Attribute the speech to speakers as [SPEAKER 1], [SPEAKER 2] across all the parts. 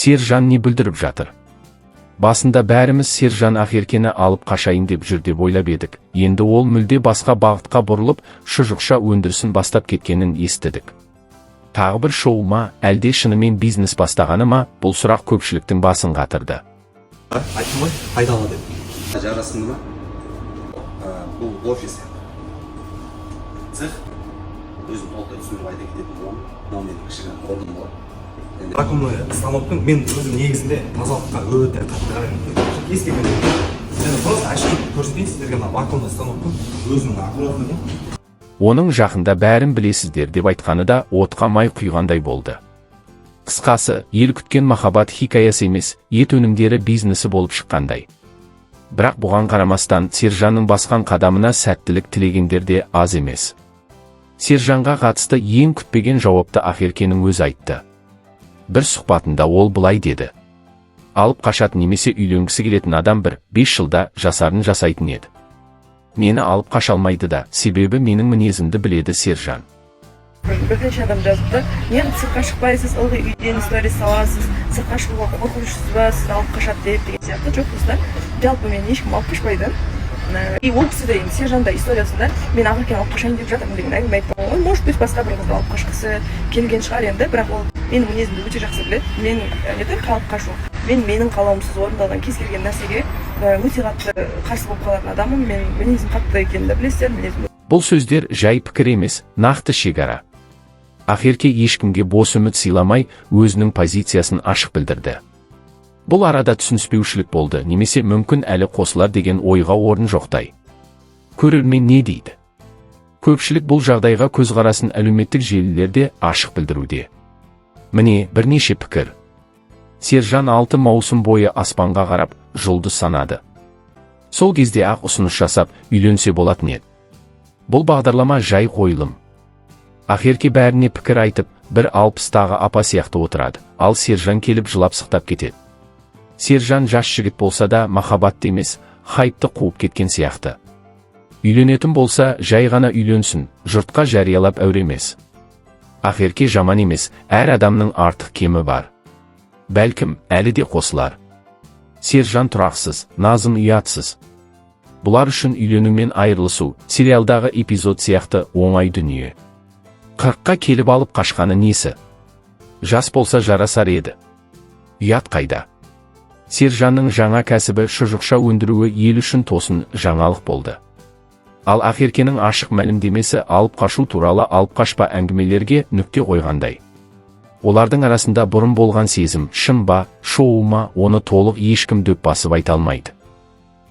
[SPEAKER 1] Сержан не бүлдіріп жатыр? Басында бәріміз Сержан Ақеркені алып қашайын деп жүр деп ойлап едік. Енді ол мүлде басқа бағытқа бұрылып, шұжықша өндірісін бастап кеткенін естідік. Тағы бір шоу ма, әлде шынымен бизнес бастағаны ма, бұл сұрақ көпшіліктің басын қатырды.
[SPEAKER 2] Айтым ғой, пайдалы деп. Жарасымды ма? Бұл офис. Цех. Өзім толықтай түсіндіріп айта кететін боламын. Мынау менің кішігірім орным болады. Вакуумный станоктың мен өзім негізінде тазалыққа өте қатты қараймын. Кез келген және просто ашып көрсетейін сіздерге мына вакуумный станоктың өзінің аккуратныйы.
[SPEAKER 1] Оның жақында бәрін білесіздер деп айтқаны да отқа май құйғандай болды. Қысқасы, ел күткен махаббат хикаясы емес, ет өнімдері бизнесі болып шыққандай. Бірақ бұған қарамастан Сержанның басқан қадамына сәттілік тілегендер де аз емес. Сержанға қатысты ең күтпеген жауапты Ақеркенің өзі айтты. Бір сұхбатында ол былай деді. Алып қашатын немесе үйленгісі келетін адам 5 жылда жасарын жасайтын еді. Мені алып қаша алмайды да, себебі менің мінезімді біледі Сержан.
[SPEAKER 3] Бірінші адам жазыпты, неғып сыртқа шықпайсыз, ылғи үйден сторис саласыз, сыртқа шығуға қорқынышсыз ба, сіз алып қашады деген сияқты. Жоқ достар, жалпы мен ешкім алып қашпайды. И ол кісі де Сержанда историясында мен Ақеркені алып қашайын деп жатырмын деген әңгіме айтпаған ғой. Может быть, басқа бір қызды алып қашқысы келген шығар енді, бірақ ол менің мінезімді өте жақсы біледі. Мен алып қашу. Менің қалауымсыз орындалған кез келген нәрсеге өте қатты қарсы болып қалатын адаммын. Мен мінезім қатты екенін де білесіздер, мінезім.
[SPEAKER 1] Бұл сөздер жай пікір емес, нақты шекара. Ақерке ешкімге бос үміт сыйламай, өзінің позициясын ашық білдірді. Бұл арада түсініспеушілік болды, немесе мүмкін әлі қосылар деген ойға орын жоқтай. Көрермен не дейді? Көпшілік бұл жағдайға көзқарасын әлеуметтік желілерде ашық білдіруде. Міне бірнеше пікір. Сержан 6 маусым бойы аспанға қарап, жұлдыз санады. Сол кезде ақ ұсыныс жасап, үйленсе болатын еді. Бұл бағдарлама жай қойылым. Ақерке бәріне пікір айтып, 1.60-тағы апа сияқты отырады, ал Сержан келіп жылап сықтап кетеді. Сержан жас жігіт болса да махаббатты емес, хайпты қуып кеткен сияқты. Үйленетін болса, жай ғана үйленсін, жұртқа жариялап әуремес. Ақерке жаман емес, әр адамның артық кемі бар. Бәлкім, әлі де қосылар. Сержан тұрақсыз, Назым ұятсыз. Бұлар үшін үйлену мен айырылысу, сериалдағы эпизод сияқты оңай дүние. 40-қа келіп алып қашқаны несі? Жас болса жарасар еді. Ұят қайда? Сержанның жаңа кәсібі шұжықша өндіруі ел үшін тосын жаңалық болды. Ал Ақеркенің ашық мәлімдемесі алып қашу туралы алып қашпа әңгімелерге нүкте қойғандай. Олардың арасында бұрын болған сезім, шын ба, шоу ма, оны толық ешкім дөп басып айта алмайды.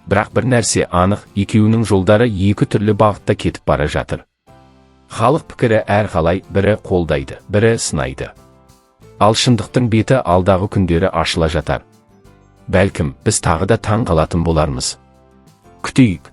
[SPEAKER 1] Бірақ бір нәрсе анық, екеуінің жолдары екі түрлі бағытта кетіп бара жатыр. Халық пікірі әрқалай, бірі қолдайды, бірі сынайды. Ал шындықтың беті алдағы күндері ашыла жатар. Бәлкім, біз тағы да таң қалатын болармыз. Күтейік.